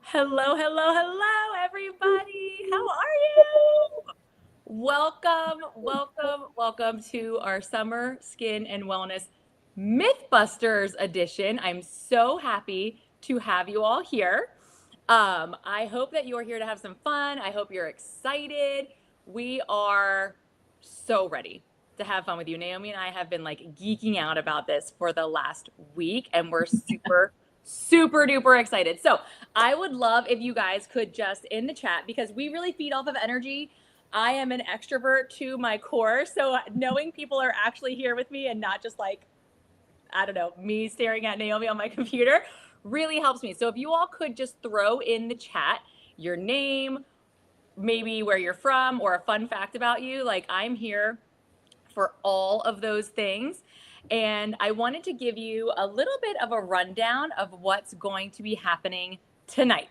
Hello, hello, hello, everybody. How are you? Welcome, welcome, welcome to our Summer Skin and Wellness Mythbusters edition. I'm so happy to have you all here. I hope that you are here to have some fun. I hope you're excited. We are so ready to have fun with you. Naomi and I have been like geeking out about this for the last week, and we're super duper excited. So I would love if you guys could just in the chat, because we really feed off of energy. I am an extrovert to my core. So knowing people are actually here with me and not just like, I don't know, me staring at Naomi on my computer really helps me. So if you all could just throw in the chat your name, maybe where you're from, or a fun fact about you, like I'm here for all of those things. And I wanted to give you a little bit of a rundown of what's going to be happening tonight.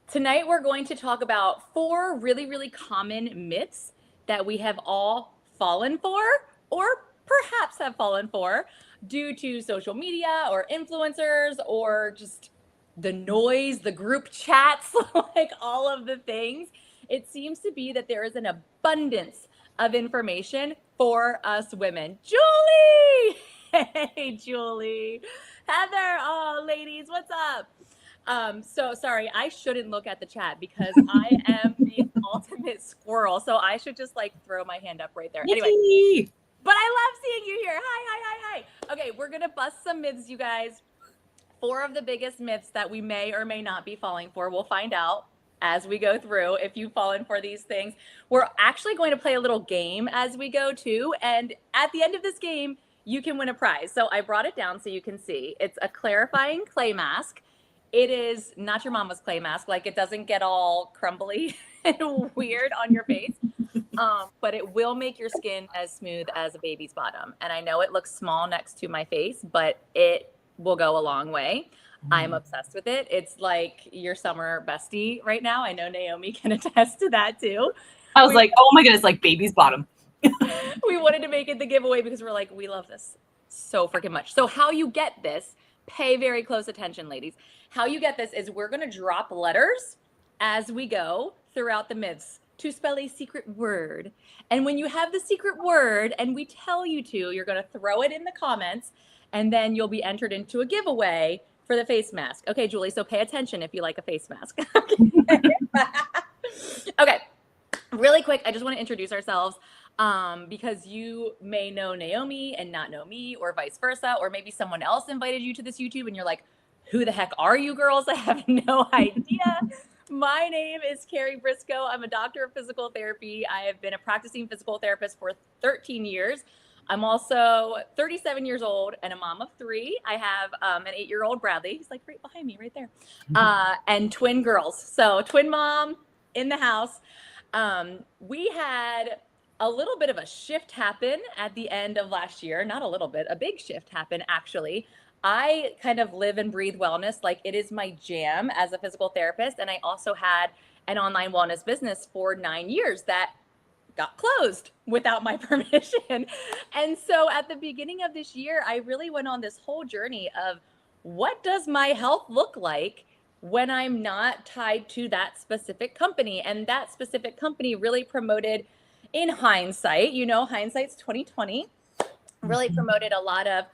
Tonight, we're going to talk about 4 really common myths that we have all fallen for, or perhaps have fallen for, due to social media or influencers or just the noise, the group chats, like all of the things. It seems to be that there is an abundance of information for us women. Julie! Hey, Julie. Heather, oh, ladies, what's up? So sorry, I shouldn't look at the chat because I am the ultimate squirrel. So I should just like throw my hand up right there. Anyway, Yippee! but I love seeing you here. Hi. Okay, we're gonna bust some myths, you guys. 4 of the biggest myths that we may or may not be falling for. We'll find out as we go through if you've fallen for these things. We're actually going to play a little game as we go too. And at the end of this game, you can win a prize. So I brought it down so you can see. It's a clarifying clay mask. It is not your mama's clay mask. Like it doesn't get all crumbly and weird on your face. But it will make your skin as smooth as a baby's bottom. And I know it looks small next to my face, but it will go a long way. I'm obsessed with it. It's like your summer bestie right now. I know Naomi can attest to that too. I was like, oh my goodness, like baby's bottom. We wanted to make it the giveaway because we're like, we love this so freaking much. So how you get this, pay very close attention, ladies. How you get this is we're going to drop letters as we go throughout the myths to spell a secret word. And when you have the secret word and we tell you to, you're going to throw it in the comments and then you'll be entered into a giveaway for the face mask. Okay, Julie, so pay attention if you like a face mask. Okay, really quick, I just want to introduce ourselves because you may know Naomi and not know me, or vice versa, or maybe someone else invited you to this YouTube and you're like, who the heck are you girls? I have no idea. My name is Carrie Briscoe. I'm a doctor of physical therapy. I have been a practicing physical therapist for 13 years. I'm also 37 years old and a mom of 3. I have an 8-year-old Bradley. He's like right behind me, right there. And twin girls. So twin mom in the house. We had a little bit of a shift happen at the end of last year. Not a little bit, a big shift happen actually. I kind of live and breathe wellness. Like it is my jam as a physical therapist. And I also had an online wellness business for 9 years that got closed without my permission. And so at the beginning of this year, I really went on this whole journey of what does my health look like when I'm not tied to that specific company? And that specific company really promoted, in hindsight, you know, hindsight's 2020, really promoted a lot of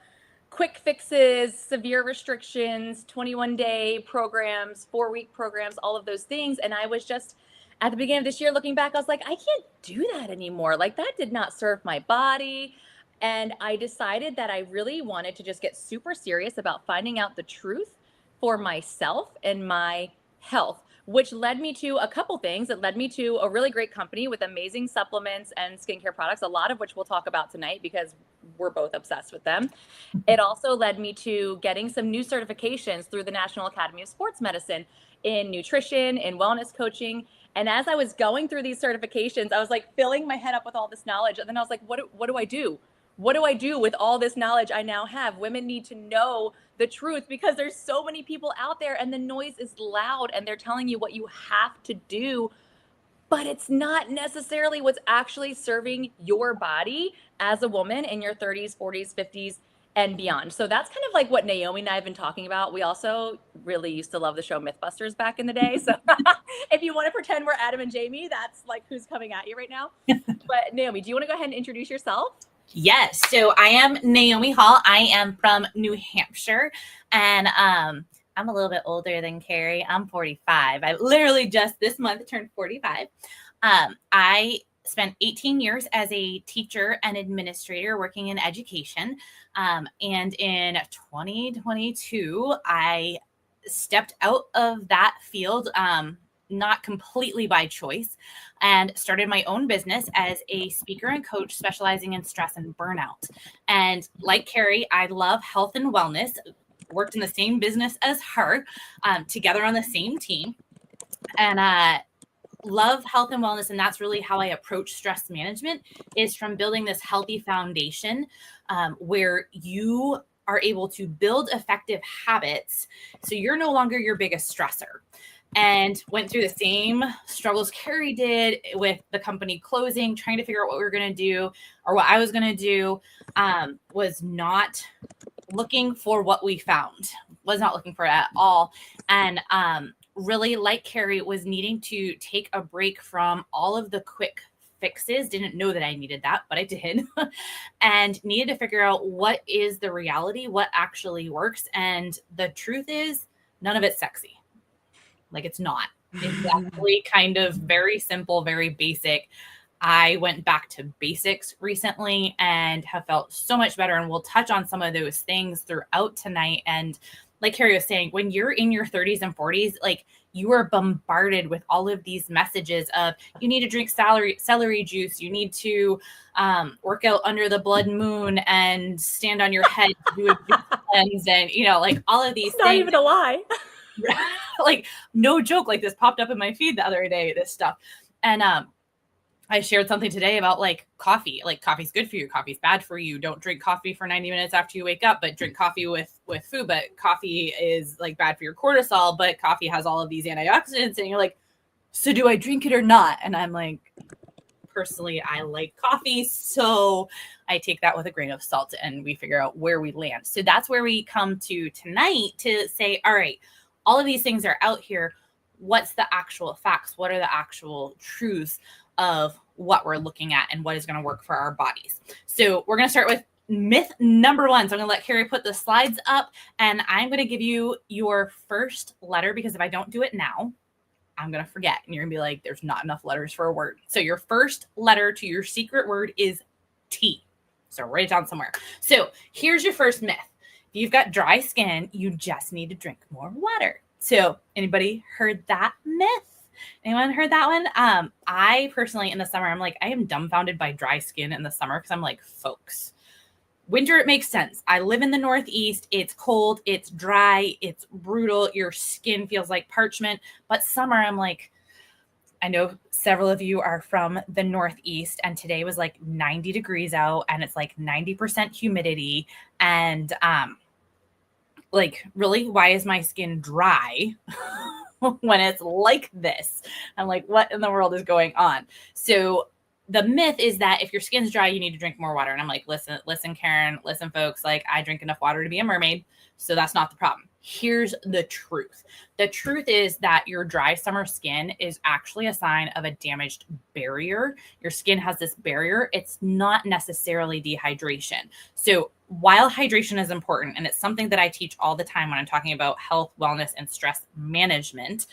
quick fixes, severe restrictions, 21-day programs, 4-week programs, all of those things. And I was just, at the beginning of this year, looking back, I was like, I can't do that anymore. Like that did not serve my body. And I decided that I really wanted to just get super serious about finding out the truth for myself and my health, which led me to a couple things. It led me to a really great company with amazing supplements and skincare products, a lot of which we'll talk about tonight because we're both obsessed with them. It also led me to getting some new certifications through the National Academy of Sports Medicine in nutrition and wellness coaching. And as I was going through these certifications, I was like filling my head up with all this knowledge. And then I was like, what do I do? What do I do with all this knowledge I now have? Women need to know the truth because there's so many people out there and the noise is loud and they're telling you what you have to do, but it's not necessarily what's actually serving your body as a woman in your 30s, 40s, 50s, and beyond. So that's kind of like what Naomi and I have been talking about. We also really used to love the show Mythbusters back in the day. So if you want to pretend we're Adam and Jamie, that's like who's coming at you right now. But Naomi, do you want to go ahead and introduce yourself? Yes. So I am Naomi Hall. I am from New Hampshire, and I'm a little bit older than Carrie. I'm 45. I literally just this month turned 45. I spent 18 years as a teacher and administrator working in education. And in 2022, I stepped out of that field, not completely by choice, and started my own business as a speaker and coach specializing in stress and burnout. And like Carrie, I love health and wellness, worked in the same business as her, together on the same team. And love health and wellness, and that's really how I approach stress management, is from building this healthy foundation where you are able to build effective habits so you're no longer your biggest stressor. And went through the same struggles Carrie did with the company closing, trying to figure out what we were going to do, or what I was going to do. Was not looking for what we found, was not looking for it at all. And really, like Carrie, was needing to take a break from all of the quick fixes. Didn't know that I needed that, but I did. And needed to figure out what is the reality, what actually works. And the truth is, none of it's sexy. Like, it's not. It's actually kind of very simple, very basic. I went back to basics recently and have felt so much better. And we'll touch on some of those things throughout tonight. And like Carrie was saying, when you're in your 30s and 40s, like, you are bombarded with all of these messages of you need to drink celery juice, you need to work out under the blood moon and stand on your head to do a juice cleanse, and like all of these It's things. not even a lie. Like, no joke, like this popped up in my feed the other day, this stuff. And I shared something today about like coffee. Like, coffee's good for you, coffee's bad for you. Don't drink coffee for 90 minutes after you wake up, but drink coffee with food. But coffee is like bad for your cortisol, but coffee has all of these antioxidants. And you're like, so do I drink it or not? And I'm like, personally, I like coffee, so I take that with a grain of salt and we figure out where we land. So that's where we come to tonight, to say, all right, all of these things are out here. What's the actual facts? What are the actual truths of what we're looking at and what is going to work for our bodies? So we're going to start with myth number one. So I'm going to let Carrie put the slides up, and I'm going to give you your first letter, because if I don't do it now, I'm going to forget. And you're going to be like, there's not enough letters for a word. So your first letter to your secret word is T. So write it down somewhere. So here's your first myth. If you've got dry skin, you just need to drink more water. So anybody heard that myth? Anyone heard that one? I personally, in the summer, I'm like, I am dumbfounded by dry skin in the summer, because I'm like, folks, winter, it makes sense. I live in the Northeast. It's cold. It's dry. It's brutal. Your skin feels like parchment. But summer, I'm like, I know several of you are from the Northeast, and today was like 90 degrees out, and it's like 90% humidity. And like, really, why is my skin dry when it's like this? I'm like, what in the world is going on? So the myth is that if your skin's dry, you need to drink more water. And I'm like, listen, Karen, listen, folks, like, I drink enough water to be a mermaid. So that's not the problem. Here's the truth. The truth is that your dry summer skin is actually a sign of a damaged barrier. Your skin has this barrier. It's not necessarily dehydration. So while hydration is important, and it's something that I teach all the time when I'm talking about health, wellness, and stress management,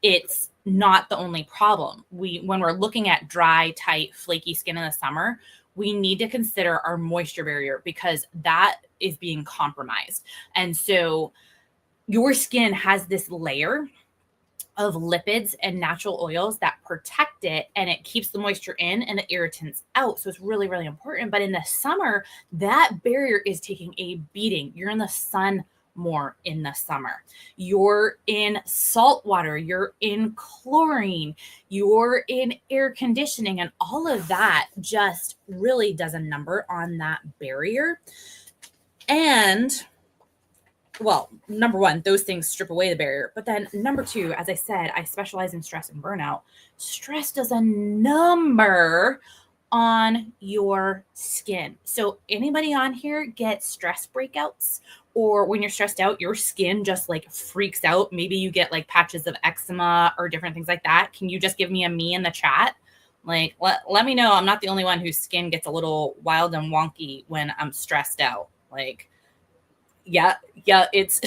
it's not the only problem. When we're looking at dry, tight, flaky skin in the summer, we need to consider our moisture barrier, because that is being compromised. And so your skin has this layer of lipids and natural oils that protect it, and it keeps the moisture in and the irritants out. So it's really, really important. But in the summer, that barrier is taking a beating. You're in the sun more in the summer. You're in salt water, you're in chlorine, you're in air conditioning, and all of that just really does a number on that barrier. And well, number one, those things strip away the barrier. But then number two, as I said, I specialize in stress and burnout. Stress does a number on your skin. So anybody on here get stress breakouts, or when you're stressed out, your skin just like freaks out? Maybe you get like patches of eczema or different things like that. Can you just give me a me in the chat? Like, let me know I'm not the only one whose skin gets a little wild and wonky when I'm stressed out. Like, yeah, it's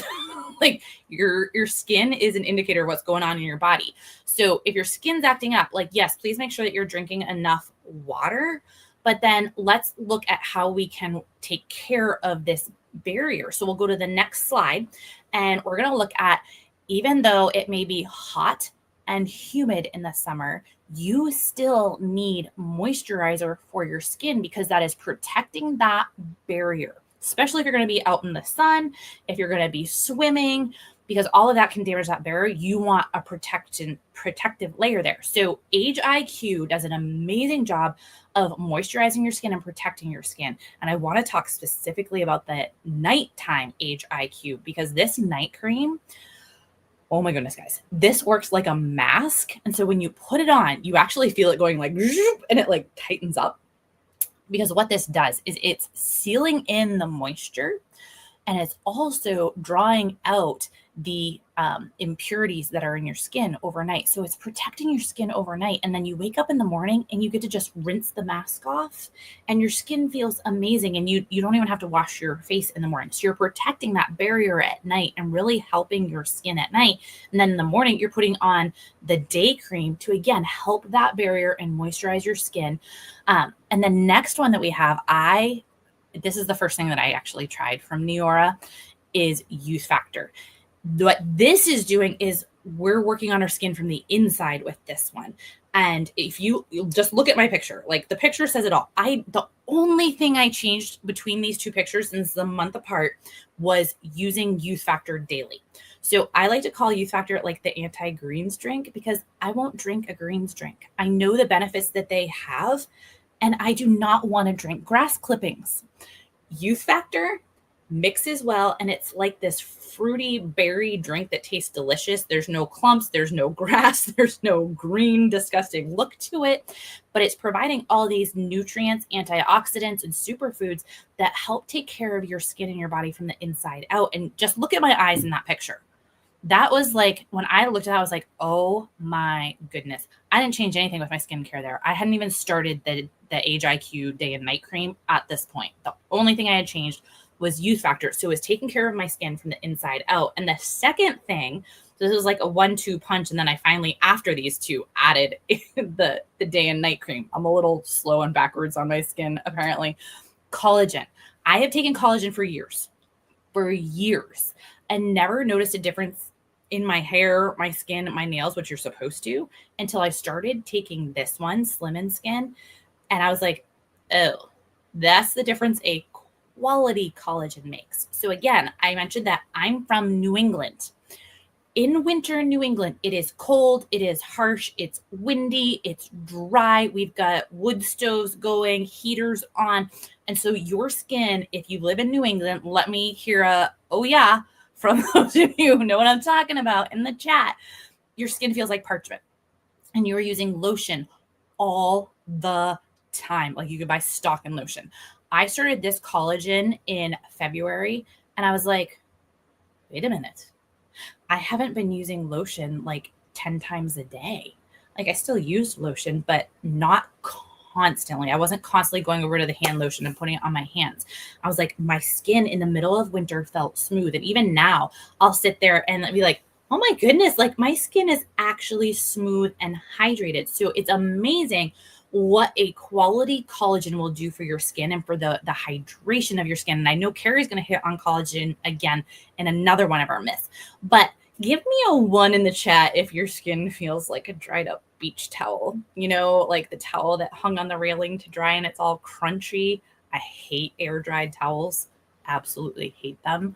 like your skin is an indicator of what's going on in your body. So if your skin's acting up, like, yes, please make sure that you're drinking enough water. But then let's look at how we can take care of this barrier. So we'll go to the next slide, and we're going to look at, even though it may be hot and humid in the summer, you still need moisturizer for your skin, because that is protecting that barrier, especially if you're going to be out in the sun, if you're going to be swimming, because all of that can damage that barrier. You want a protective layer there. So Age IQ does an amazing job of moisturizing your skin and protecting your skin. And I want to talk specifically about the nighttime Age IQ, because this night cream, oh my goodness, guys, this works like a mask. And so when you put it on, you actually feel it going like, and it like tightens up. Because what this does is it's sealing in the moisture, and it's also drawing out the impurities that are in your skin overnight. So it's protecting your skin overnight. And then you wake up in the morning and you get to just rinse the mask off, and your skin feels amazing. And you don't even have to wash your face in the morning. So you're protecting that barrier at night and really helping your skin at night. And then in the morning, you're putting on the day cream to, again, help that barrier and moisturize your skin. And the next one that we have, this is the first thing that I actually tried from Neora, is Youth Factor. What this is doing is we're working on our skin from the inside with this one. And if you just look at my picture, like the picture says it all. The only thing I changed between these two pictures, since the month apart, was using Youth Factor daily. So I like to call Youth Factor like the anti-greens drink, because I won't drink a greens drink. I know the benefits that they have, and I do not want to drink grass clippings. Youth Factor mixes well, and it's like this fruity berry drink that tastes delicious. There's no clumps, there's no grass, there's no green, disgusting look to it, but it's providing all these nutrients, antioxidants, and superfoods that help take care of your skin and your body from the inside out. And just look at my eyes in that picture. That was like, when I looked at it, I was like, oh my goodness. I didn't change anything with my skincare there. I hadn't even started the Age IQ day and night cream at this point. The only thing I had changed was Youth Factor. So it was taking care of my skin from the inside out. And the second thing, so this was like a 1-2 punch. And then I finally, after these two, added the day and night cream. I'm a little slow and backwards on my skin, apparently. Collagen. I have taken collagen for years, and never noticed a difference in my hair, my skin, my nails, which you're supposed to, until I started taking this one, Slim & Skin. And I was like, oh, that's the difference a quality collagen makes. So again, I mentioned that I'm from New England. In winter in New England, it is cold, it is harsh, it's windy, it's dry. We've got wood stoves going, heaters on. And so your skin, if you live in New England, let me hear a, oh yeah, from those of you who know what I'm talking about in the chat. Your skin feels like parchment, and you're using lotion all the time. Like, you could buy stock and lotion. I started this collagen in February, and I was like, wait a minute. I haven't been using lotion like 10 times a day. Like, I still used lotion, but not constantly. I wasn't constantly going over to the hand lotion and putting it on my hands. I was like, my skin in the middle of winter felt smooth. And even now, I'll sit there and be like, oh my goodness, like my skin is actually smooth and hydrated. So it's amazing what a quality collagen will do for your skin and for the hydration of your skin. And I know Carrie's going to hit on collagen again in another one of our myths, but give me a 1 in the chat if your skin feels like a dried up beach towel, like the towel that hung on the railing to dry and it's all crunchy. I hate air dried towels. Absolutely hate them.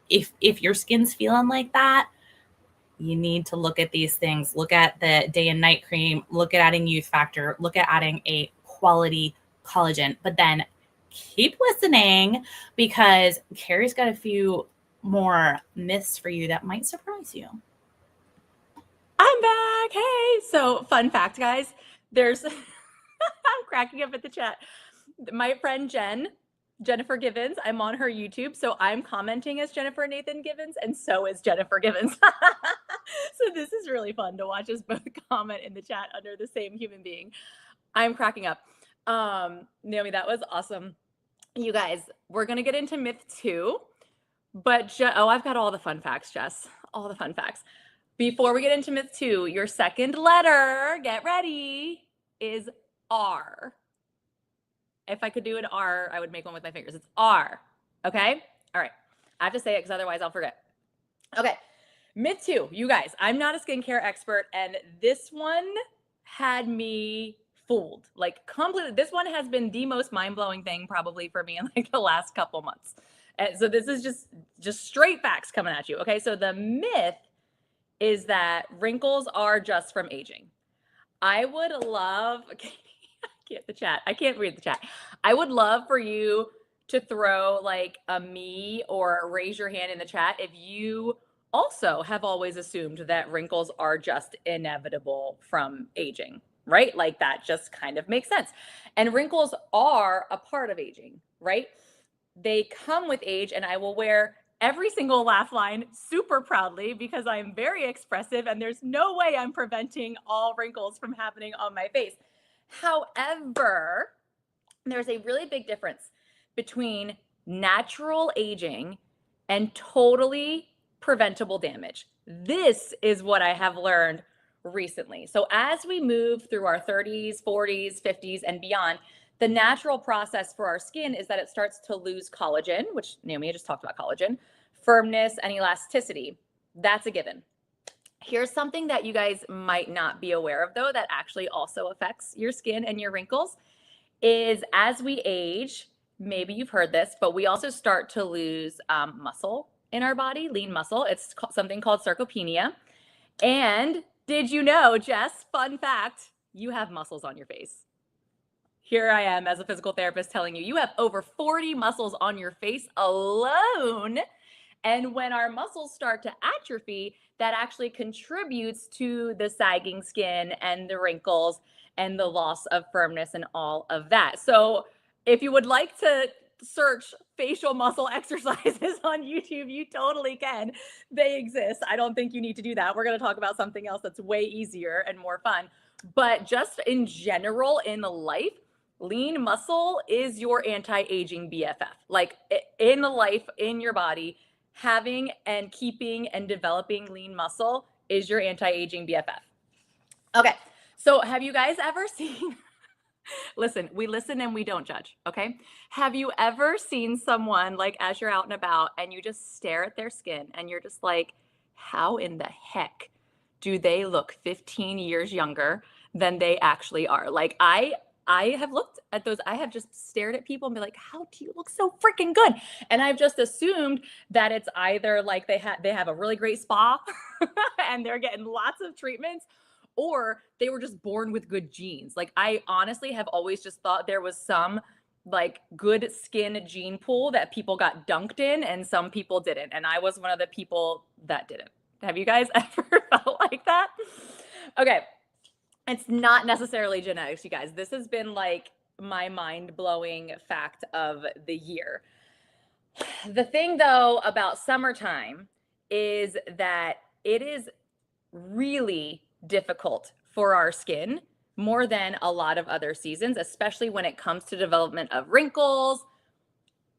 If your skin's feeling like that, you need to look at these things. Look at the day and night cream, look at adding Youth Factor, look at adding a quality collagen, but then keep listening, because Carrie's got a few more myths for you that might surprise you. I'm back. Hey. So fun fact, guys, there's I'm cracking up at the chat. My friend Jennifer Givens, I'm on her YouTube, so I'm commenting as Jennifer Nathan Givens, and so is Jennifer Givens. So this is really fun to watch us both comment in the chat under the same human being. I'm cracking up. Naomi, that was awesome. You guys, we're gonna get into myth 2, but I've got all the fun facts, Jess. All the fun facts. Before we get into myth 2, your second letter, get ready, is R. If I could do an R, I would make one with my fingers. It's R. Okay? All right. I have to say it because otherwise I'll forget. Okay. Myth 2, you guys, I'm not a skincare expert, and this one had me fooled. Like completely. This one has been the most mind-blowing thing probably for me in like the last couple months. And so this is just straight facts coming at you. Okay. So the myth is that wrinkles are just from aging. I would love, I can't read the chat. I would love for you to throw like a me or raise your hand in the chat if you also have always assumed that wrinkles are just inevitable from aging, right? Like that just kind of makes sense. And wrinkles are a part of aging, right? They come with age, and I will wear every single laugh line super proudly because I'm very expressive and there's no way I'm preventing all wrinkles from happening on my face. However, there's a really big difference between natural aging and totally preventable damage. This is what I have learned recently. So as we move through our 30s, 40s, 50s, and beyond, the natural process for our skin is that it starts to lose collagen, which Naomi just talked about collagen, firmness, and elasticity. That's a given. Here's something that you guys might not be aware of, though, that actually also affects your skin and your wrinkles, is as we age, maybe you've heard this, but we also start to lose muscle in our body, lean muscle. It's something called sarcopenia. And did you know, Jess, fun fact, you have muscles on your face. Here I am as a physical therapist telling you, you have over 40 muscles on your face alone. And when our muscles start to atrophy, that actually contributes to the sagging skin and the wrinkles and the loss of firmness and all of that. So if you would like to search facial muscle exercises on YouTube, you totally can. They exist. I don't think you need to do that. We're going to talk about something else that's way easier and more fun. But just in general in life, lean muscle is your anti-aging BFF. Like in life, in your body, having and keeping and developing lean muscle is your anti-aging BFF. Okay, so have you guys ever seen, listen, we listen and we don't judge, okay? Have you ever seen someone like as you're out and about and you just stare at their skin and you're just like, how in the heck do they look 15 years younger than they actually are? Like I have looked at those, I have just stared at people and be like, how do you look so freaking good? And I've just assumed that it's either like they have a really great spa and they're getting lots of treatments, or they were just born with good genes. Like I honestly have always just thought there was some like good skin gene pool that people got dunked in and some people didn't. And I was one of the people that didn't. Have you guys ever felt like that? Okay. It's not necessarily genetics, you guys. This has been like my mind-blowing fact of the year. The thing though about summertime is that it is really difficult for our skin more than a lot of other seasons, especially when it comes to development of wrinkles,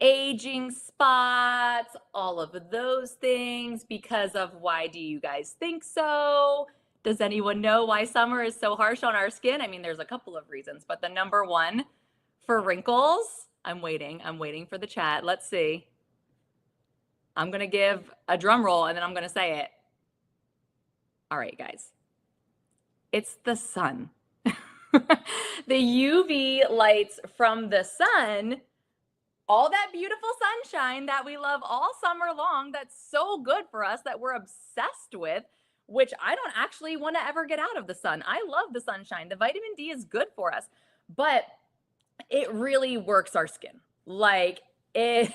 aging spots, all of those things. Because of why do you guys think so? Does anyone know why summer is so harsh on our skin? I mean, there's a couple of reasons, but the number one for wrinkles, I'm waiting for the chat. Let's see. I'm going to give a drum roll and then I'm going to say it. All right, guys. It's the sun. The UV lights from the sun, all that beautiful sunshine that we love all summer long, that's so good for us, that we're obsessed with, which I don't actually want to ever get out of the sun. I love the sunshine. The vitamin D is good for us, but it really works our skin. Like it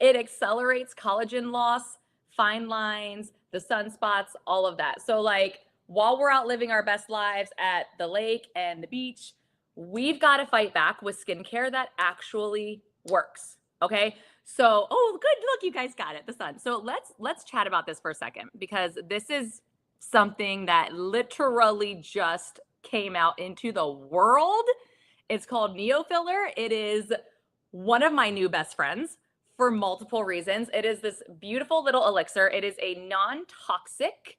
accelerates collagen loss, fine lines, the sunspots, all of that. So like while we're out living our best lives at the lake and the beach, we've got to fight back with skincare that actually works. Okay. So, oh, good. Look, you guys got it. The sun. So let's chat about this for a second, because this is something that literally just came out into the world. It's called Neofiller. It is one of my new best friends for multiple reasons. It is this beautiful little elixir. It is a non-toxic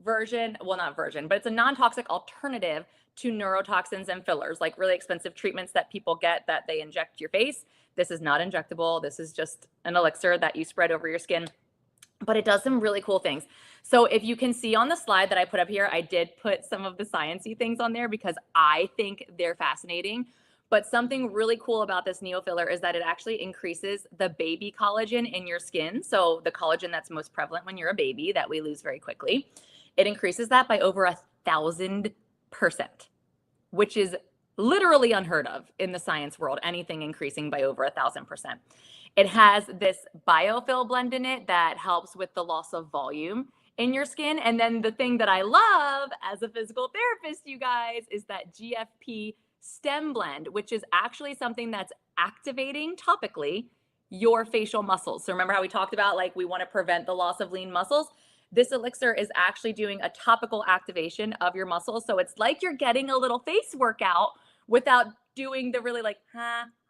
version, well, not version, but it's a non-toxic alternative to neurotoxins and fillers, like really expensive treatments that people get that they inject your face. This is not injectable. This is just an elixir that you spread over your skin, but it does some really cool things. So if you can see on the slide that I put up here, I did put some of the sciencey things on there because I think they're fascinating. But something really cool about this Neofiller is that it actually increases the baby collagen in your skin. So the collagen that's most prevalent when you're a baby that we lose very quickly, it increases that by over 1,000%, which is literally unheard of in the science world, anything increasing by over 1,000%. It has this biofill blend in it that helps with the loss of volume in your skin. And then the thing that I love as a physical therapist, you guys, is that GFP stem blend, which is actually something that's activating topically your facial muscles. So remember how we talked about, like, we want to prevent the loss of lean muscles? This elixir is actually doing a topical activation of your muscles. So it's like you're getting a little face workout without doing the really like,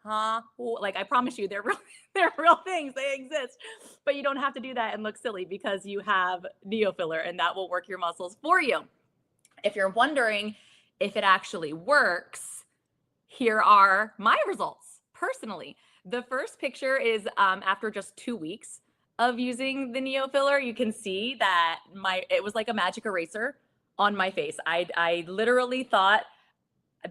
like, I promise you, they're real things. They exist, but you don't have to do that and look silly because you have Neofiller, and that will work your muscles for you. If you're wondering if it actually works, here are my results personally. The first picture is after just 2 weeks of using the Neofiller. You can see that it was like a magic eraser on my face. I literally thought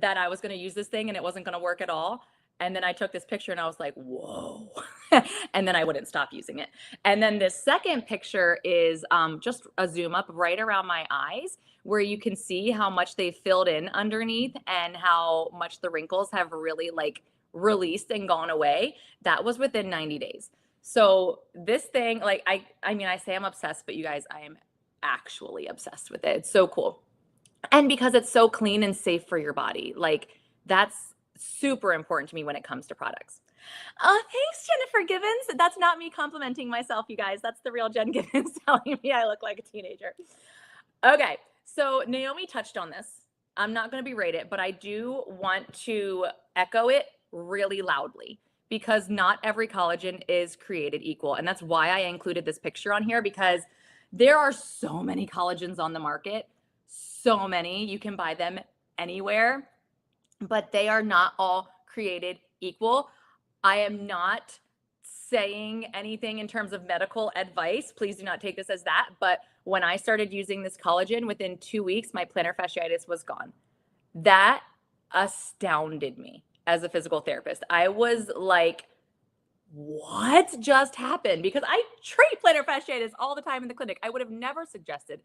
that I was going to use this thing and it wasn't going to work at all. And then I took this picture and I was like, whoa. And then I wouldn't stop using it. And then the second picture is just a zoom up right around my eyes, where you can see how much they filled in underneath and how much the wrinkles have really like released and gone away. That was within 90 days. So this thing, like, I mean, I say I'm obsessed, but you guys, I am actually obsessed with it. It's so cool. And because it's so clean and safe for your body, like, that's super important to me when it comes to products. Thanks, Jennifer Givens. That's not me complimenting myself, you guys. That's the real Jen Givens telling me I look like a teenager. Okay, so Naomi touched on this. I'm not going to berate it, but I do want to echo it really loudly, because not every collagen is created equal. And that's why I included this picture on here, because there are so many collagens on the market. So many. You can buy them anywhere, but they are not all created equal. I am not saying anything in terms of medical advice. Please do not take this as that. But when I started using this collagen, within 2 weeks, my plantar fasciitis was gone. That astounded me as a physical therapist. I was like, what just happened? Because I treat plantar fasciitis all the time in the clinic. I would have never suggested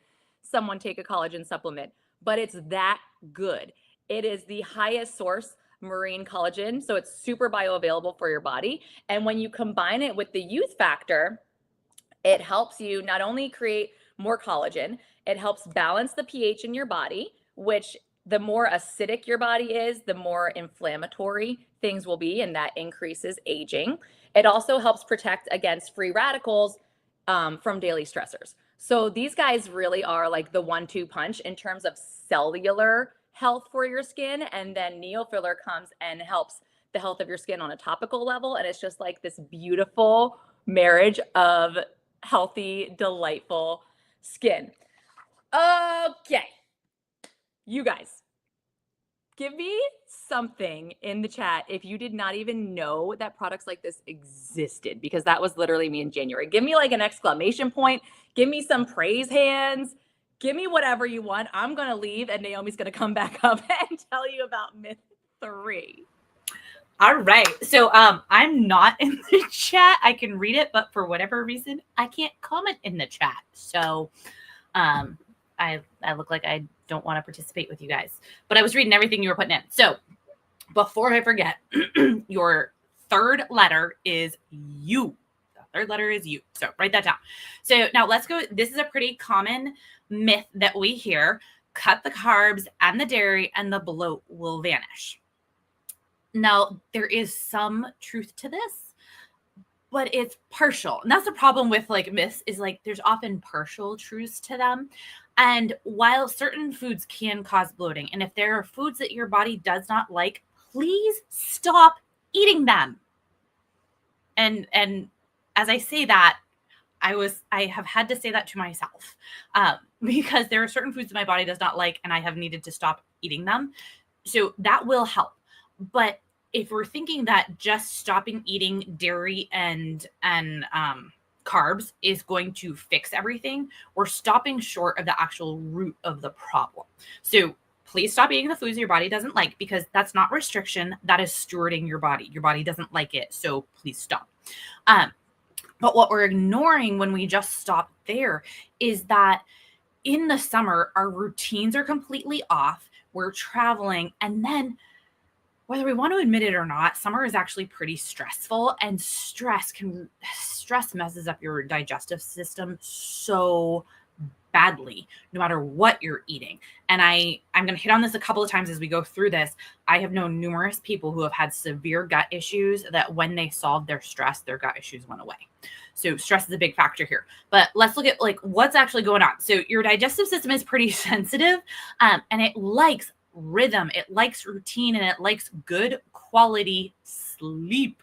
someone take a collagen supplement, but it's that good. It is the highest source marine collagen, so it's super bioavailable for your body. And when you combine it with the youth factor, it helps you not only create more collagen, it helps balance the pH in your body, which the more acidic your body is, the more inflammatory things will be, and that increases aging. It also helps protect against free radicals from daily stressors. So these guys really are like the 1-2 punch in terms of cellular health for your skin. And then Neofiller comes and helps the health of your skin on a topical level. And it's just like this beautiful marriage of healthy, delightful skin. Okay. You guys, give me something in the chat if you did not even know that products like this existed, because that was literally me in January. Give me like an exclamation point. Give me some praise hands. Give me whatever you want. I'm going to leave and Naomi's going to come back up and tell you about myth 3. All right. So I'm not in the chat. I can read it, but for whatever reason, I can't comment in the chat. So I look like I don't want to participate with you guys, but I was reading everything you were putting in. So before I forget, your third letter is U. The third letter is U. So write that down. So now let's go. This is a pretty common myth that we hear. Cut the carbs and the dairy and the bloat will vanish. Now, there is some truth to this, but it's partial. And that's the problem with like myths is like there's often partial truths to them. And while certain foods can cause bloating, and if there are foods that your body does not like, please stop eating them. And as I say that, I have had to say that to myself because there are certain foods that my body does not like, and I have needed to stop eating them. So that will help. But if we're thinking that just stopping eating dairy and carbs is going to fix everything, we're stopping short of the actual root of the problem. So please stop eating the foods your body doesn't like, because that's not restriction. That is stewarding your body. Your body doesn't like it. So please stop. But what we're ignoring when we just stop there is that in the summer, our routines are completely off. We're traveling. And then whether we want to admit it or not, summer is actually pretty stressful, and stress messes up your digestive system so badly, no matter what you're eating. And I'm going to hit on this a couple of times as we go through this. I have known numerous people who have had severe gut issues that when they solved their stress, their gut issues went away. So stress is a big factor here. But let's look at like what's actually going on. So your digestive system is pretty sensitive, and it likes rhythm, it likes routine, and it likes good quality sleep.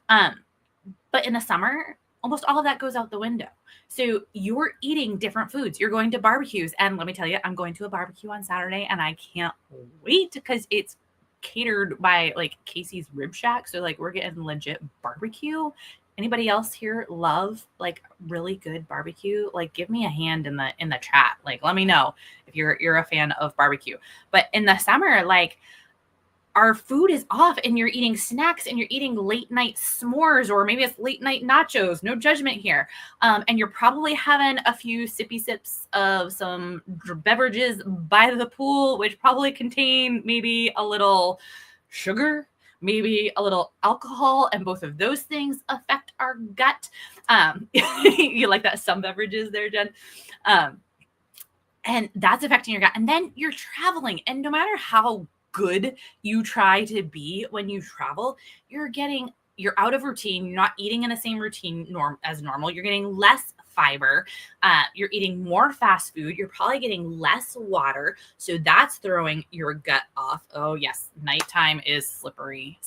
But in the summer, almost all of that goes out the window. So you're eating different foods. You're going to barbecues. And let me tell you, I'm going to a barbecue on Saturday, and I can't wait because it's catered by like Casey's Rib Shack. So like we're getting legit barbecue. Anybody else here love like really good barbecue? Like give me a hand in the chat. Like let me know if you're a fan of barbecue. But in the summer, like our food is off and you're eating snacks and you're eating late night s'mores, or maybe it's late night nachos, no judgment here. And you're probably having a few sippy sips of some beverages by the pool, which probably contain maybe a little sugar, maybe a little alcohol, and both of those things affect our gut. You like that? Some beverages there, Jen. And that's affecting your gut. And then you're traveling, and no matter how good you try to be when you travel, you're out of routine. You're not eating in the same routine as normal. You're getting less fiber. You're eating more fast food. You're probably getting less water. So that's throwing your gut off. Oh yes. Nighttime is slippery.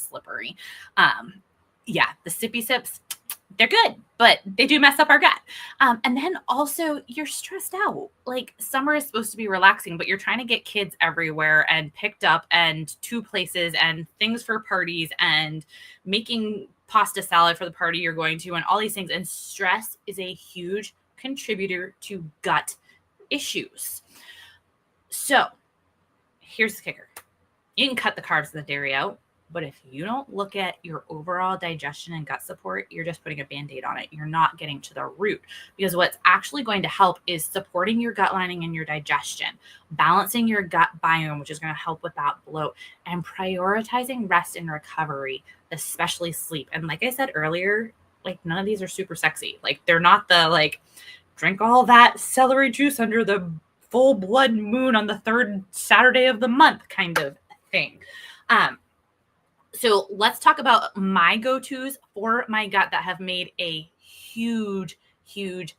Yeah. The sippy sips, they're good, but they do mess up our gut. And then also you're stressed out. Like summer is supposed to be relaxing, but you're trying to get kids everywhere and picked up and to places and things for parties and making pasta salad for the party you're going to and all these things. And stress is a huge contributor to gut issues. So here's the kicker. You can cut the carbs and the dairy out. But if you don't look at your overall digestion and gut support, you're just putting a Band-Aid on it. You're not getting to the root, because what's actually going to help is supporting your gut lining and your digestion, balancing your gut biome, which is going to help with that bloat, and prioritizing rest and recovery, especially sleep. And like I said earlier, like none of these are super sexy. Like they're not the like drink all that celery juice under the full blood moon on the third Saturday of the month kind of thing. So let's talk about my go-tos for my gut that have made a huge, huge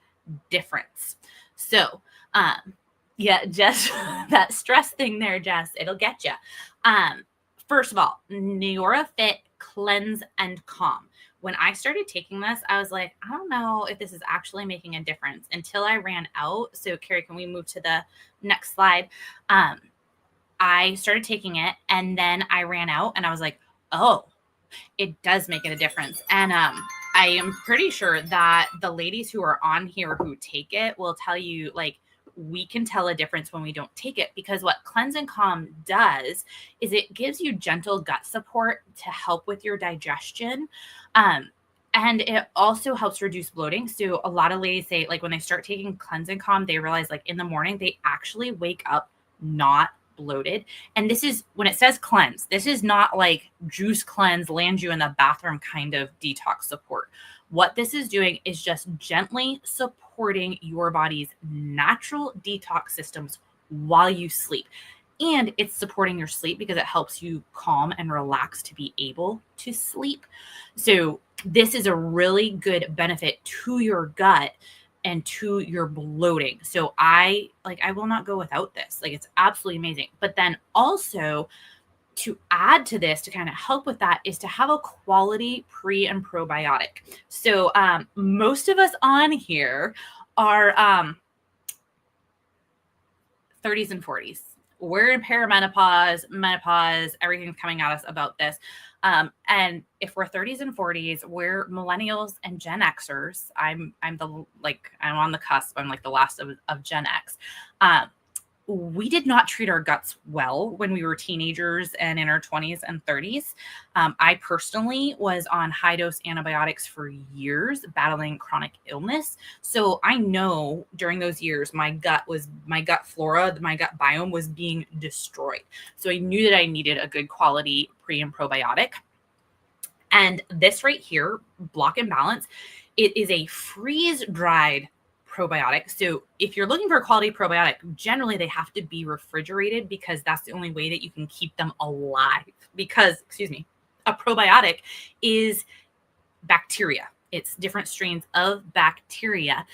difference. So, yeah, Jess, that stress thing there, Jess, it'll get you. First of all, NeuroFit Cleanse and Calm. When I started taking this, I was like, I don't know if this is actually making a difference until I ran out. So Carrie, can we move to the next slide? I started taking it and then I ran out and I was like, oh, it does make it a difference. And I am pretty sure that the ladies who are on here who take it will tell you, like, we can tell a difference when we don't take it, because what Cleanse and Calm does is it gives you gentle gut support to help with your digestion. And it also helps reduce bloating. So a lot of ladies say, like, when they start taking Cleanse and Calm, they realize, like, in the morning, they actually wake up not bloated. And this is when it says cleanse, this is not like juice cleanse, land you in the bathroom kind of detox support. What this is doing is just gently supporting your body's natural detox systems while you sleep. And it's supporting your sleep because it helps you calm and relax to be able to sleep. So this is a really good benefit to your gut and to your bloating. So I will not go without this. Like, it's absolutely amazing. But then also, to add to this, to kind of help with that, is to have a quality pre and probiotic. So most of us on here are 30s and 40s. We're in perimenopause, menopause, everything's coming at us about this. And if we're 30s and 40s, we're millennials and Gen Xers. I'm on the cusp. I'm like the last of Gen X. We did not treat our guts well when we were teenagers and in our 20s and 30s. I personally was on high dose antibiotics for years, battling chronic illness. So I know during those years, my gut flora, my gut biome was being destroyed. So I knew that I needed a good quality pre and probiotic. And this right here, Block and Balance, it is a freeze dried probiotic. So if you're looking for a quality probiotic, generally they have to be refrigerated because that's the only way that you can keep them alive. Because, a probiotic is bacteria. It's different strains of bacteria,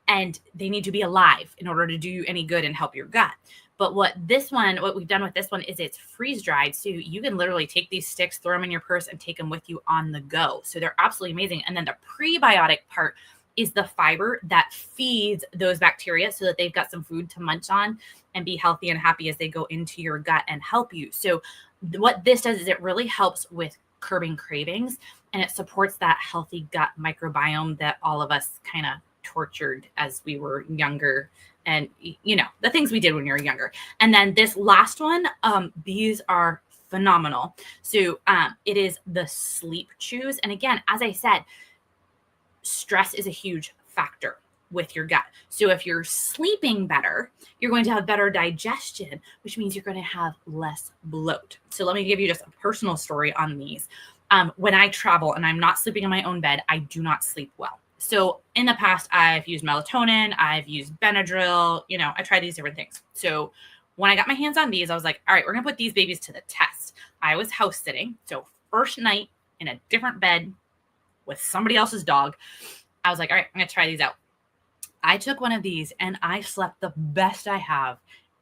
and they need to be alive in order to do you any good and help your gut. But what we've done with this one is it's freeze dried. So you can literally take these sticks, throw them in your purse, and take them with you on the go. So they're absolutely amazing. And then the prebiotic part is the fiber that feeds those bacteria so that they've got some food to munch on and be healthy and happy as they go into your gut and help you. So what this does is it really helps with curbing cravings, and it supports that healthy gut microbiome that all of us kind of tortured as we were younger, and the things we did when you were younger. And then this last one, these are phenomenal. So it is the Sleep Chews. And again, as I said, stress is a huge factor with your gut. So if you're sleeping better, you're going to have better digestion, which means you're going to have less bloat. So let me give you just a personal story on these. When I travel and I'm not sleeping in my own bed, I do not sleep well. So in the past, I've used melatonin, I've used Benadryl, I tried these different things. So when I got my hands on these, I was like, all right, we're going to put these babies to the test. I was house sitting. So first night in a different bed with somebody else's dog, I was like, all right, I'm going to try these out. I took one of these and I slept the best I have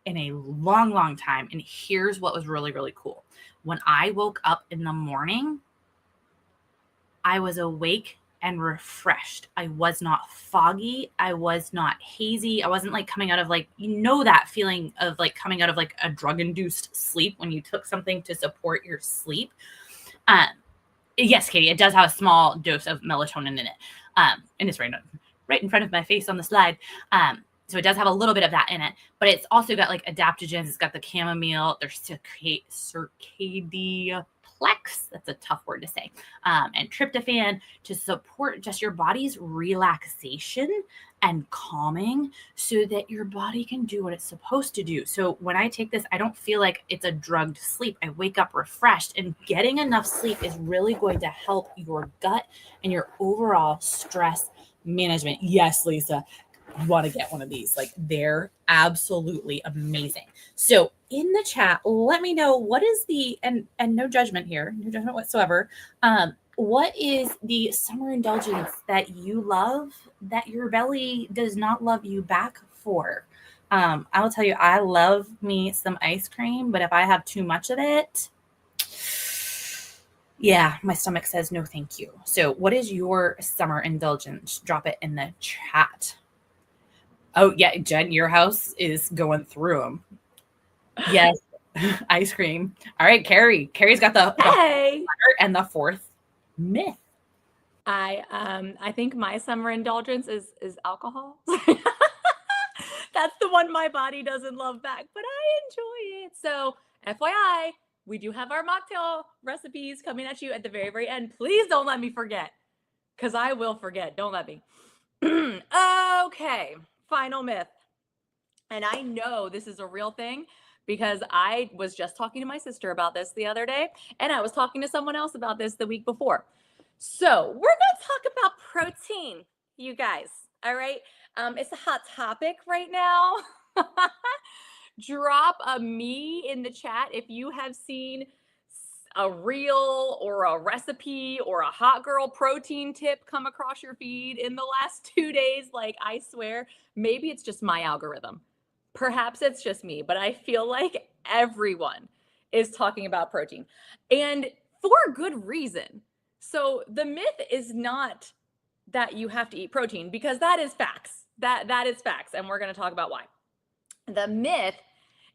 in a long, long time. And here's what was really, really cool. When I woke up in the morning, I was awake and refreshed. I was not foggy. I was not hazy. I wasn't like coming out of that feeling of like coming out of like a drug-induced sleep when you took something to support your sleep. Yes, Katie, it does have a small dose of melatonin in it. And it's right in front of my face on the slide. So it does have a little bit of that in it, but it's also got like adaptogens. It's got the chamomile, there's circadian plex, that's a tough word to say, and tryptophan to support just your body's relaxation and calming so that your body can do what it's supposed to do. So when I take this, I don't feel like it's a drugged sleep. I wake up refreshed, and getting enough sleep is really going to help your gut and your overall stress management. Yes, Lisa, you want to get one of these. Like, they're absolutely amazing. So in the chat, let me know what is and no judgment here, no judgment whatsoever. What is the summer indulgence that you love that your belly does not love you back for? I will tell you, I love me some ice cream, but if I have too much of it, yeah, my stomach says no, thank you. So what is your summer indulgence? Drop it in the chat. Oh, yeah, Jen, your house is going through them. Yes, ice cream. All right, Carrie. Carrie's got the Hey. And the fourth myth. I think my summer indulgence is alcohol. That's the one my body doesn't love back, but I enjoy it. So FYI, we do have our mocktail recipes coming at you at the very, very end. Please don't let me forget, because I will forget. Don't let me. Okay, final myth. And I know this is a real thing because I was just talking to my sister about this the other day, and I was talking to someone else about this the week before. So we're going to talk about protein, you guys. All right. It's a hot topic right now. Drop a me in the chat if you have seen a reel or a recipe or a hot girl protein tip come across your feed in the last 2 days. Like, I swear, maybe it's just my algorithm. Perhaps it's just me, but I feel like everyone is talking about protein, and for good reason. So the myth is not that you have to eat protein, because that is facts. That is facts, and we're going to talk about why. The myth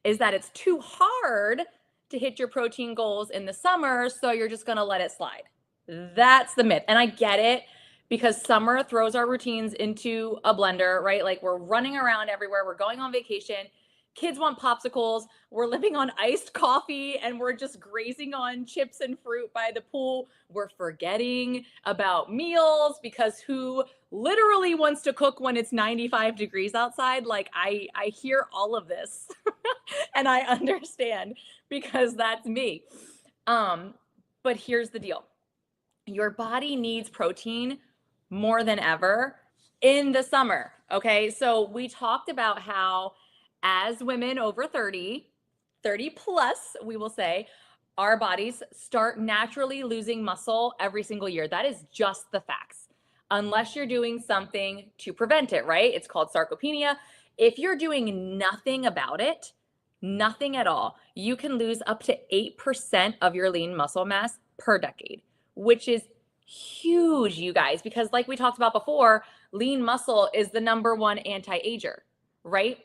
is that it's too hard to hit your protein goals in the summer, so you're just going to let it slide. That's the myth. And I get it, because summer throws our routines into a blender, right? Like, we're running around everywhere, we're going on vacation, kids want popsicles, we're living on iced coffee, and we're just grazing on chips and fruit by the pool. We're forgetting about meals, because who literally wants to cook when it's 95 degrees outside? Like, I hear all of this and I understand, because that's me. But here's the deal. Your body needs protein more than ever in the summer. Okay. So we talked about how, as women over 30 plus, we will say, our bodies start naturally losing muscle every single year. That is just the facts, unless you're doing something to prevent it, right? It's called sarcopenia. If you're doing nothing about it, nothing at all, you can lose up to 8% of your lean muscle mass per decade, which is huge, you guys, because like we talked about before, lean muscle is the number one anti-ager, right?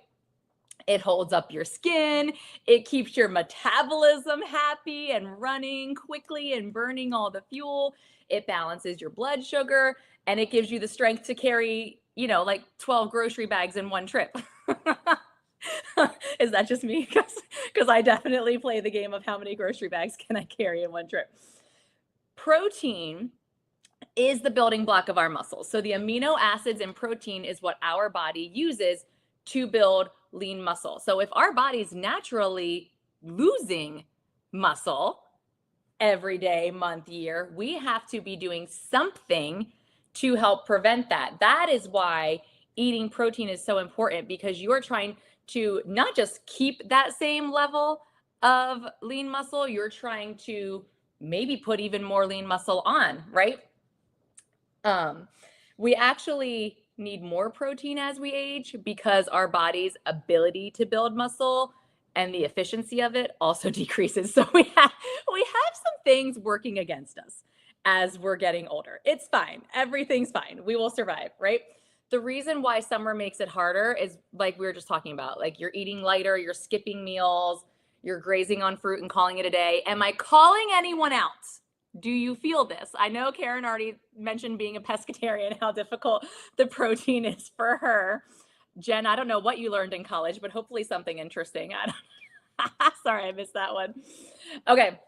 It holds up your skin. It keeps your metabolism happy and running quickly and burning all the fuel. It balances your blood sugar, and it gives you the strength to carry, like 12 grocery bags in one trip. Is that just me? Because I definitely play the game of how many grocery bags can I carry in one trip. Protein is the building block of our muscles. So the amino acids in protein is what our body uses to build lean muscle. So if our body's naturally losing muscle every day, month, year, we have to be doing something to help prevent that. That is why eating protein is so important, because you are trying to not just keep that same level of lean muscle, you're trying to maybe put even more lean muscle on, right? We actually need more protein as we age, because our body's ability to build muscle and the efficiency of it also decreases. So we have some things working against us as we're getting older. It's fine. Everything's fine. We will survive, right? The reason why summer makes it harder is, like we were just talking about, like, you're eating lighter, you're skipping meals, you're grazing on fruit and calling it a day. Am I calling anyone out? Do you feel this? I know Karen already mentioned being a pescatarian, how difficult the protein is for her. Jen, I don't know what you learned in college, but hopefully something interesting. Sorry, I missed that one. Okay.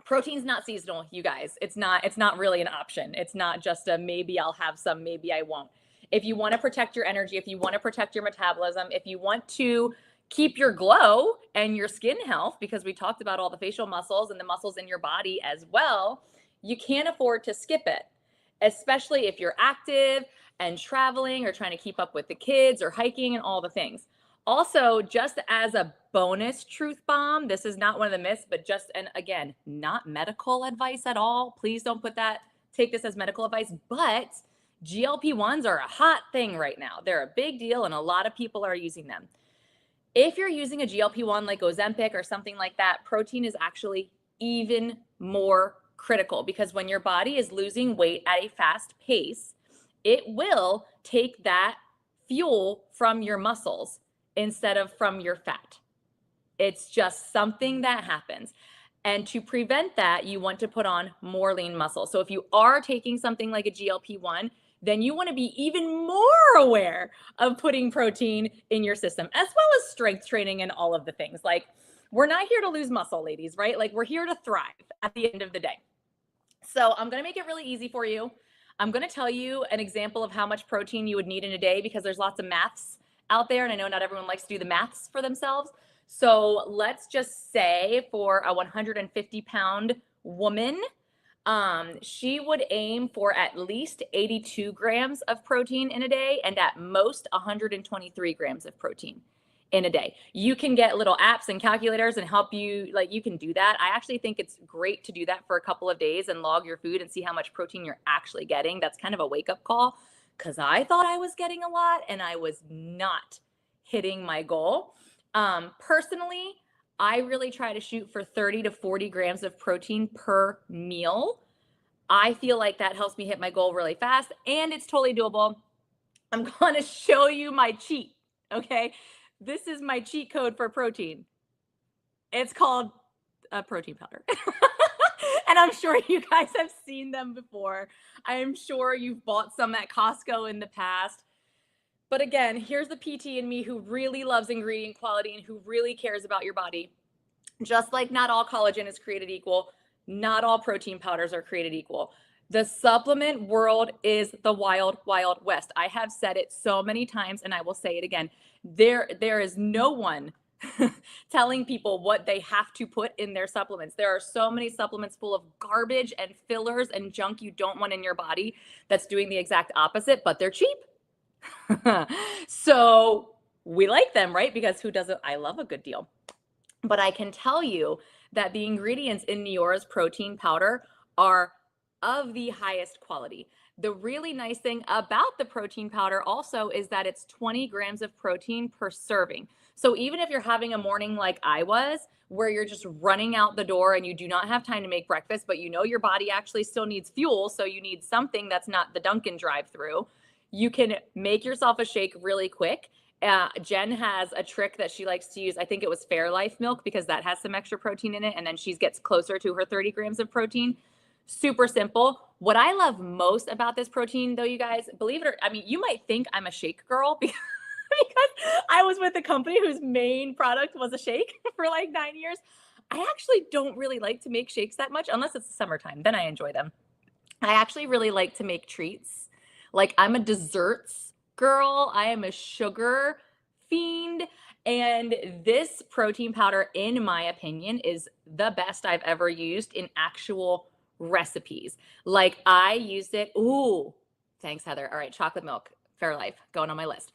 Protein's not seasonal, you guys. It's not really an option. It's not just a maybe I'll have some, maybe I won't. If you want to protect your energy, if you want to protect your metabolism, if you want to keep your glow and your skin health, because we talked about all the facial muscles and the muscles in your body as well, you can't afford to skip it, especially if you're active and traveling or trying to keep up with the kids or hiking and all the things. Also, just as a bonus truth bomb, this is not one of the myths, but just, and again, not medical advice at all. Please don't take this as medical advice, but GLP-1s are a hot thing right now. They're a big deal, and a lot of people are using them. If you're using a GLP-1 like Ozempic or something like that, protein is actually even more critical, because when your body is losing weight at a fast pace, it will take that fuel from your muscles instead of from your fat. It's just something that happens. And to prevent that, you want to put on more lean muscle. So if you are taking something like a GLP-1, then you want to be even more aware of putting protein in your system, as well as strength training and all of the things. Like, we're not here to lose muscle, ladies, right? Like, we're here to thrive at the end of the day. So I'm going to make it really easy for you. I'm going to tell you an example of how much protein you would need in a day, because there's lots of maths out there, and I know not everyone likes to do the maths for themselves. So let's just say for a 150-pound woman, she would aim for at least 82 grams of protein in a day, and at most 123 grams of protein in a day. You can get little apps and calculators and help you, like you can do that. I actually think it's great to do that for a couple of days and log your food and see how much protein you're actually getting. That's kind of a wake up call because I thought I was getting a lot and I was not hitting my goal. Personally, I really try to shoot for 30 to 40 grams of protein per meal. I feel like that helps me hit my goal really fast and it's totally doable. I'm going to show you my cheat. Okay. This is my cheat code for protein. It's called a protein powder. And I'm sure you guys have seen them before. I am sure you've bought some at Costco in the past. But again, here's the PT in me who really loves ingredient quality and who really cares about your body. Just like not all collagen is created equal, not all protein powders are created equal. The supplement world is the wild, wild west. I have said it so many times and I will say it again. There is no one telling people what they have to put in their supplements. There are so many supplements full of garbage and fillers and junk you don't want in your body that's doing the exact opposite, but they're cheap. So we like them, right? Because who doesn't? I love a good deal. But I can tell you that the ingredients in Neora's protein powder are of the highest quality. The really nice thing about the protein powder also is that it's 20 grams of protein per serving. So even if you're having a morning like I was, where you're just running out the door and you do not have time to make breakfast, but you know your body actually still needs fuel, so you need something that's not the Dunkin' drive-through, you can make yourself a shake really quick. Jen has a trick that she likes to use. I think it was Fairlife milk because that has some extra protein in it. And then she gets closer to her 30 grams of protein. Super simple. What I love most about this protein, though, you guys, believe it or I mean, you might think I'm a shake girl because I was with a company whose main product was a shake for like 9 years. I actually don't really like to make shakes that much unless it's the summertime. Then I enjoy them. I actually really like to make treats. Like I'm a desserts girl. I am a sugar fiend. And this protein powder, in my opinion, is the best I've ever used in actual recipes. Like I used it. Ooh, thanks, Heather. All right, chocolate milk, Fairlife, going on my list.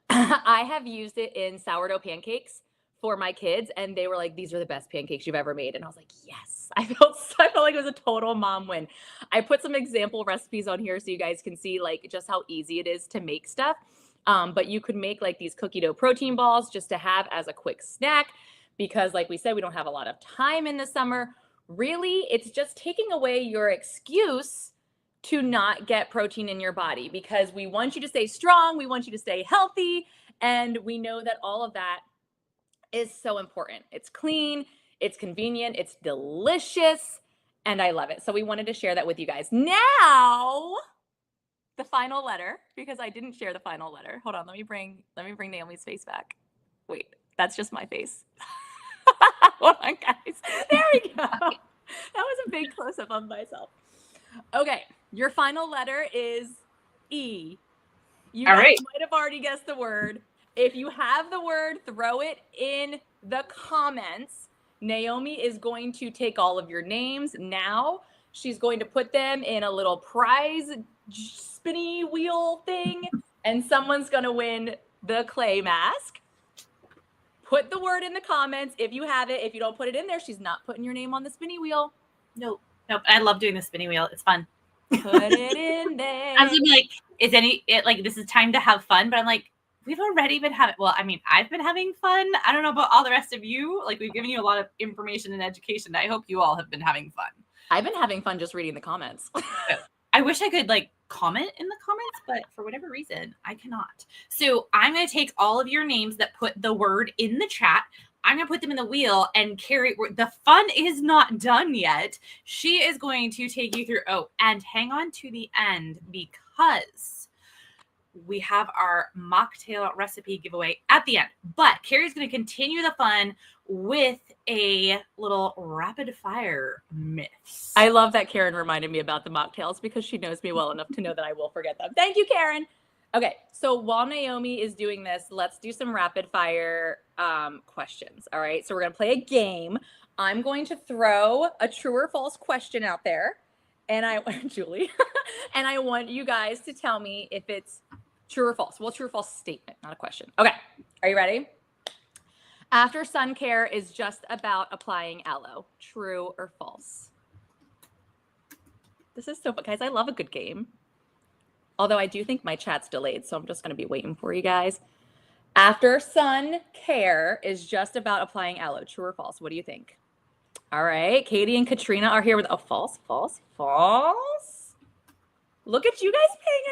I have used it in sourdough pancakes for my kids, and they were like, "These are the best pancakes you've ever made." And I was like, "Yes!" I felt like it was a total mom win. I put some example recipes on here so you guys can see like just how easy it is to make stuff. But you could make like these cookie dough protein balls just to have as a quick snack because, like we said, we don't have a lot of time in the summer. Really, it's just taking away your excuse to not get protein in your body because we want you to stay strong, we want you to stay healthy, and we know that all of that is so important. It's clean, it's convenient, it's delicious, and I love it. So we wanted to share that with you guys. Now, the final letter, because I didn't share the final letter. Hold on, let me bring Naomi's face back. Wait, that's just my face. Hold on, guys. There we go. That was a big close-up of myself. Okay, your final letter is E. You All guys right. might have already guessed the word. If you have the word, throw it in the comments. Naomi is going to take all of your names now. She's going to put them in a little prize spinny wheel thing, and someone's going to win the clay mask. Put the word in the comments if you have it. If you don't put it in there, she's not putting your name on the spinny wheel. Nope. I love doing the spinning wheel. It's fun. Put it in there. I was like, this is time to have fun, but I'm like, we've already been having, well, I mean, I've been having fun. I don't know about all the rest of you. Like, we've given you a lot of information and education. I hope you all have been having fun. I've been having fun just reading the comments. I wish I could like comment in the comments, but for whatever reason, I cannot. So I'm going to take all of your names that put the word in the chat. I'm going to put them in the wheel, and Carrie, the fun is not done yet. She is going to take you through. Oh, and hang on to the end because we have our mocktail recipe giveaway at the end. But Carrie's going to continue the fun with a little rapid fire myths. I love that Karen reminded me about the mocktails because she knows me well enough to know that I will forget them. Thank you, Karen. Okay, so while Naomi is doing this, let's do some rapid fire questions. All right, so we're gonna play a game. I'm going to throw a true or false question out there, and Julie, and I want you guys to tell me if it's true or false. Well, true or false statement, not a question. Okay, are you ready? After sun care is just about applying aloe. True or false? This is so fun. Guys, I love a good game. Although I do think my chat's delayed, so I'm just going to be waiting for you guys. After sun care is just about applying aloe. True or false? What do you think? All right. Katie and Katrina are here with a false, false, false. Look at you guys paying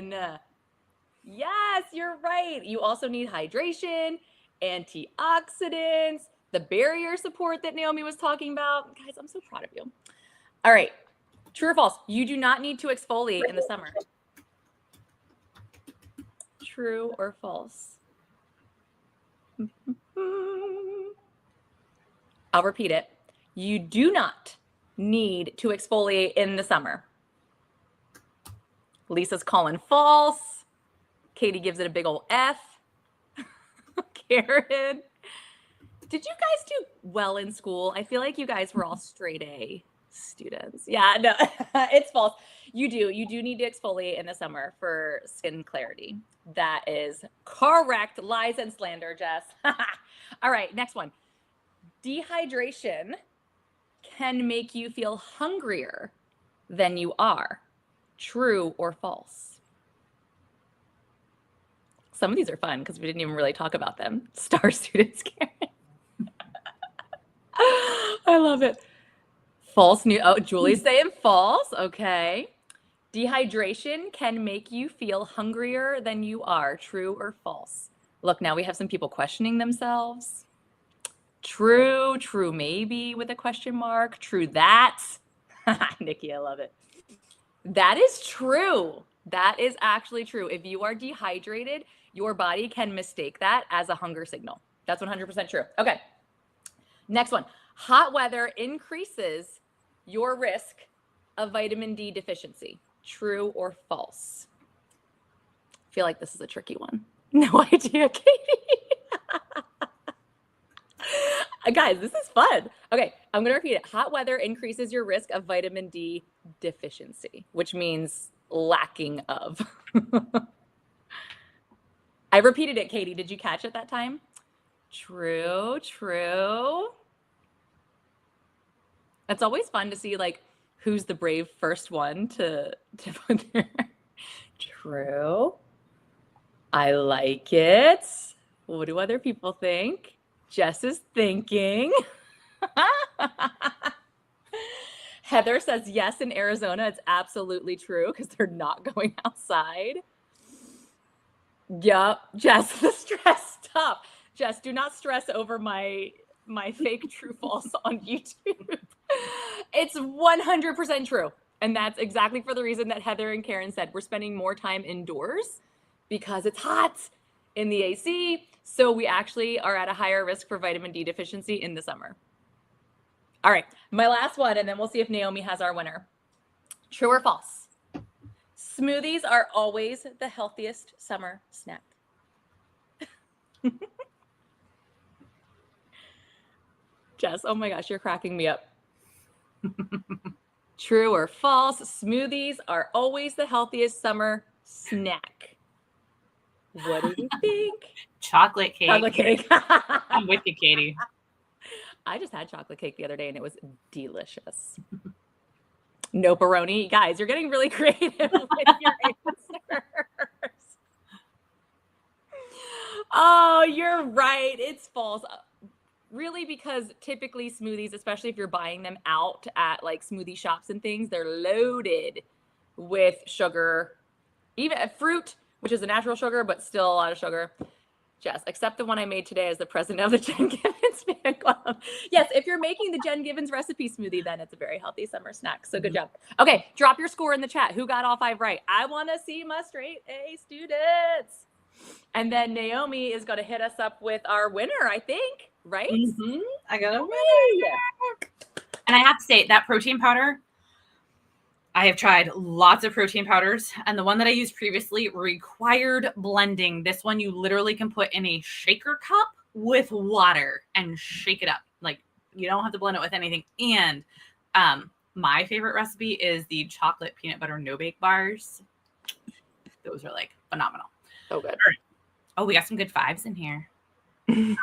attention. Yes, you're right. You also need hydration, antioxidants, the barrier support that Naomi was talking about. Guys, I'm so proud of you. All right. True or false? You do not need to exfoliate in the summer. True or false? I'll repeat it. You do not need to exfoliate in the summer. Lisa's calling false. Katie gives it a big old F. Karen, did you guys do well in school? I feel like you guys were all straight A students. Yeah, no, it's false. You do need to exfoliate in the summer for skin clarity. That is correct. Lies and slander, Jess. All right, next one. Dehydration can make you feel hungrier than you are. True or false? Some of these are fun because we didn't even really talk about them. Star students, Karen. I love it. False news. Oh, Julie's saying false. Okay. Dehydration can make you feel hungrier than you are. True or false? Look, now we have some people questioning themselves. True, true, maybe with a question mark. True that. Nikki, I love it. That is true. That is actually true. If you are dehydrated, your body can mistake that as a hunger signal. That's 100% true. Okay. Next one. Hot weather increases your risk of vitamin D deficiency. True or false? I feel like this is a tricky one. No idea, Katie. Guys, this is fun. Okay, I'm going to repeat it. Hot weather increases your risk of vitamin D deficiency, which means lacking of. I repeated it, Katie. Did you catch it that time? True, true. It's always fun to see like who's the brave first one to put there. True. I like it. What do other people think? Jess is thinking. Heather says yes, in Arizona it's absolutely true because they're not going outside. Yep. Jess, the stress. Stop. Jess, do not stress over my fake true false on YouTube. It's 100% true. And that's exactly for the reason that Heather and Karen said. We're spending more time indoors because it's hot in the AC. So we actually are at a higher risk for vitamin D deficiency in the summer. All right, my last one, and then we'll see if Naomi has our winner. True or false? Smoothies are always the healthiest summer snack. Jess, oh my gosh, you're cracking me up. True or false? Smoothies are always the healthiest summer snack. What do you think? Chocolate cake. Chocolate cake. I'm with you, Katie. I just had chocolate cake the other day and it was delicious. No baroni. Guys, you're getting really creative with your answers. Oh, you're right. It's false. Really, because typically smoothies, especially if you're buying them out at like smoothie shops and things, they're loaded with sugar, even fruit, which is a natural sugar, but still a lot of sugar. Jess, except the one I made today as the president of the Jen Givens fan club. Yes, if you're making the Jen Givens recipe smoothie, then it's a very healthy summer snack. So good job. Okay, drop your score in the chat. Who got all 5 right? I want to see my straight A students. And then Naomi is going to hit us up with our winner, I think, right? Mm-hmm. I got a winner. And I have to say, that protein powder, I have tried lots of protein powders, and the one that I used previously required blending. This one you literally can put in a shaker cup with water and shake it up. Like, you don't have to blend it with anything. And my favorite recipe is the chocolate peanut butter no-bake bars. Those are like phenomenal. So good. All right. Oh, we got some good 5s in here. Yay!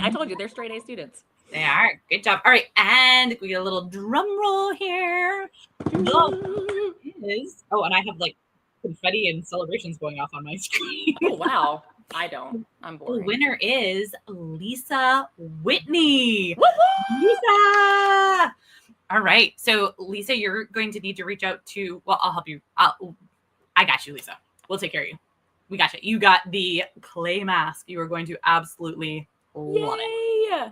I told you they're straight A students. They are. Good job. All right. And we get a little drum roll here. Oh, and I have like confetti and celebrations going off on my screen. Oh, wow. I don't. I'm The boring. winner is Lisa Whitney. Woo-woo! Lisa! All right. So, Lisa, you're going to need to reach out to, well, I'll help you. I got you, Lisa. We'll take care of you. We got you. You got the clay mask. You are going to absolutely love it. Yay!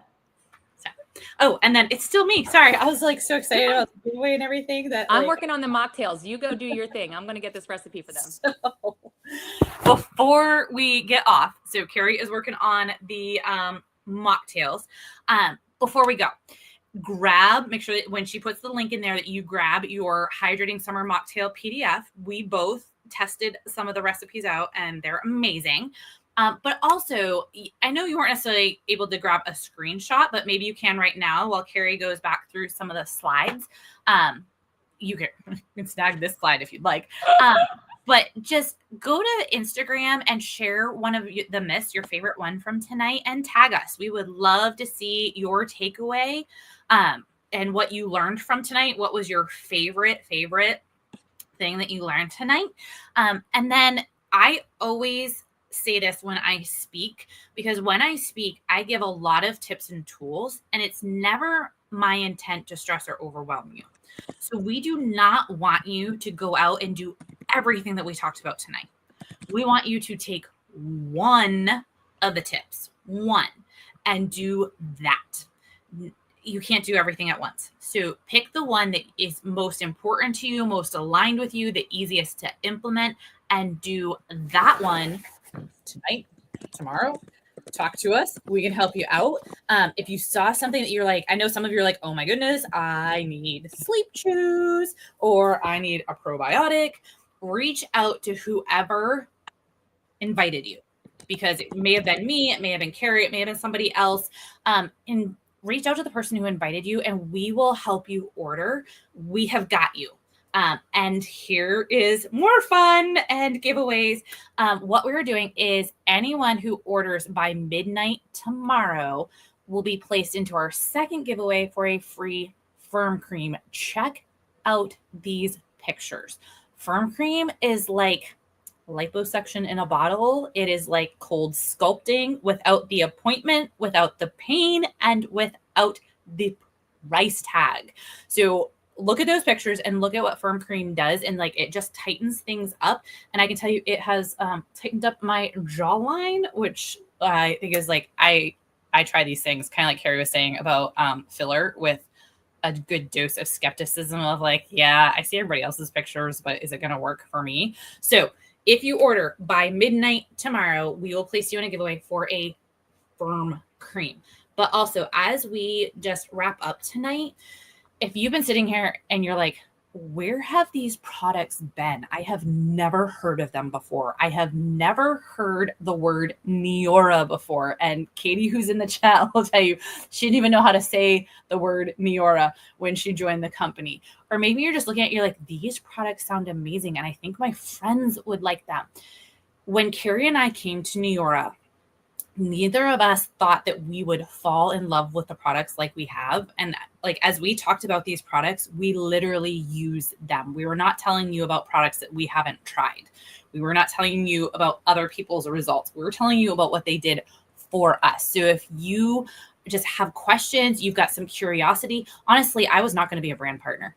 Oh, and then it's still me. Sorry. I was like so excited about the giveaway and everything that I'm like, working on the mocktails. You go do your thing. I'm going to get this recipe for them. So, before we get off, so Carrie is working on the mocktails. Before we go, make sure that when she puts the link in there that you grab your Hydrating Summer Mocktail PDF. We both tested some of the recipes out and they're amazing. But also, I know you weren't necessarily able to grab a screenshot, but maybe you can right now while Carrie goes back through some of the slides. You can snag this slide if you'd like. But just go to Instagram and share one of the myths, your favorite one from tonight, and tag us. We would love to see your takeaway and what you learned from tonight. What was your favorite thing that you learned tonight? And then I always say this when I speak, because when I speak, I give a lot of tips and tools, and it's never my intent to stress or overwhelm you. So we do not want you to go out and do everything that we talked about tonight. We want you to take one of the tips, and do that. You can't do everything at once. So pick the one that is most important to you, most aligned with you, the easiest to implement, and do that one tonight, tomorrow. Talk to us. We can help you out. If you saw something that you're like, I know some of you are like, oh my goodness, I need sleep chews or I need a probiotic. Reach out to whoever invited you, because it may have been me, it may have been Carrie, it may have been somebody else. And reach out to the person who invited you and we will help you order. We have got you. And here is more fun and giveaways. What we're doing is anyone who orders by midnight tomorrow will be placed into our second giveaway for a free Firm Cream. Check out these pictures. Firm Cream is like liposuction in a bottle. It is like cold sculpting without the appointment, without the pain, and without the price tag. So look at those pictures and look at what Firm Cream does. And like, it just tightens things up. And I can tell you, it has tightened up my jawline, which I think is like, I try these things kind of like Carrie was saying about filler with a good dose of skepticism of like, yeah, I see everybody else's pictures, but is it going to work for me? So if you order by midnight tomorrow, we will place you in a giveaway for a Firm Cream. But also, as we just wrap up tonight, if you've been sitting here and you're like, where have these products been? I have never heard of them before. I have never heard the word Neora before. And Katie, who's in the chat, will tell you she didn't even know how to say the word Neora when she joined the company. Or maybe you're just looking at it, you're like, these products sound amazing, and I think my friends would like them. When Carrie and I came to Neora, neither of us thought that we would fall in love with the products like we have. And like, as we talked about these products, we literally use them. We were not telling you about products that we haven't tried. We were not telling you about other people's results. We were telling you about what they did for us. So if you just have questions, you've got some curiosity, honestly, I was not going to be a brand partner.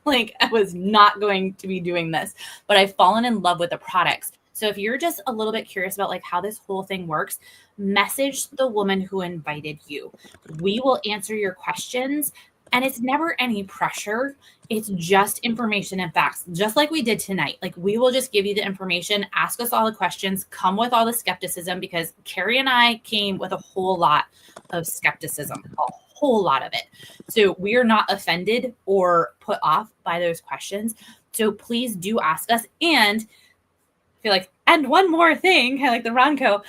Like, I was not going to be doing this, but I've fallen in love with the products. So if you're just a little bit curious about like how this whole thing works, message the woman who invited you. We will answer your questions, and it's never any pressure. It's just information and facts, just like we did tonight. Like, we will just give you the information, ask us all the questions, come with all the skepticism, because Carrie and I came with a whole lot of skepticism, a whole lot of it. So we are not offended or put off by those questions. So please do ask us. And feel like, and one more thing, kind of like the Ronco,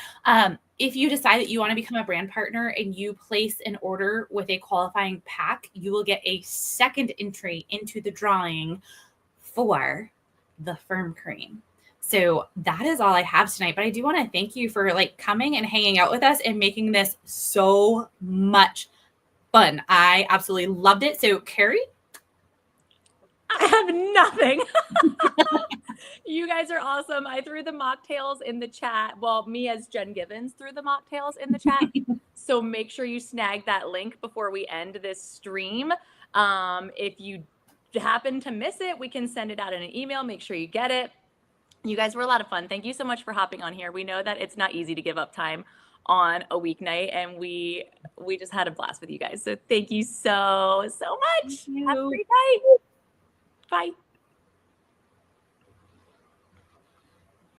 if you decide that you want to become a brand partner and you place an order with a qualifying pack, you will get a second entry into the drawing for the Firm Cream. So that is all I have tonight. But I do want to thank you for like coming and hanging out with us and making this so much fun. I absolutely loved it. So Carrie, I have nothing. You guys are awesome. I threw the mocktails in the chat. Well, me as Jen Givens threw the mocktails in the chat. So make sure you snag that link before we end this stream. If you happen to miss it, we can send it out in an email. Make sure you get it. You guys were a lot of fun. Thank you so much for hopping on here. We know that it's not easy to give up time on a weeknight, and we just had a blast with you guys. So thank you so much. Have a great night. Bye.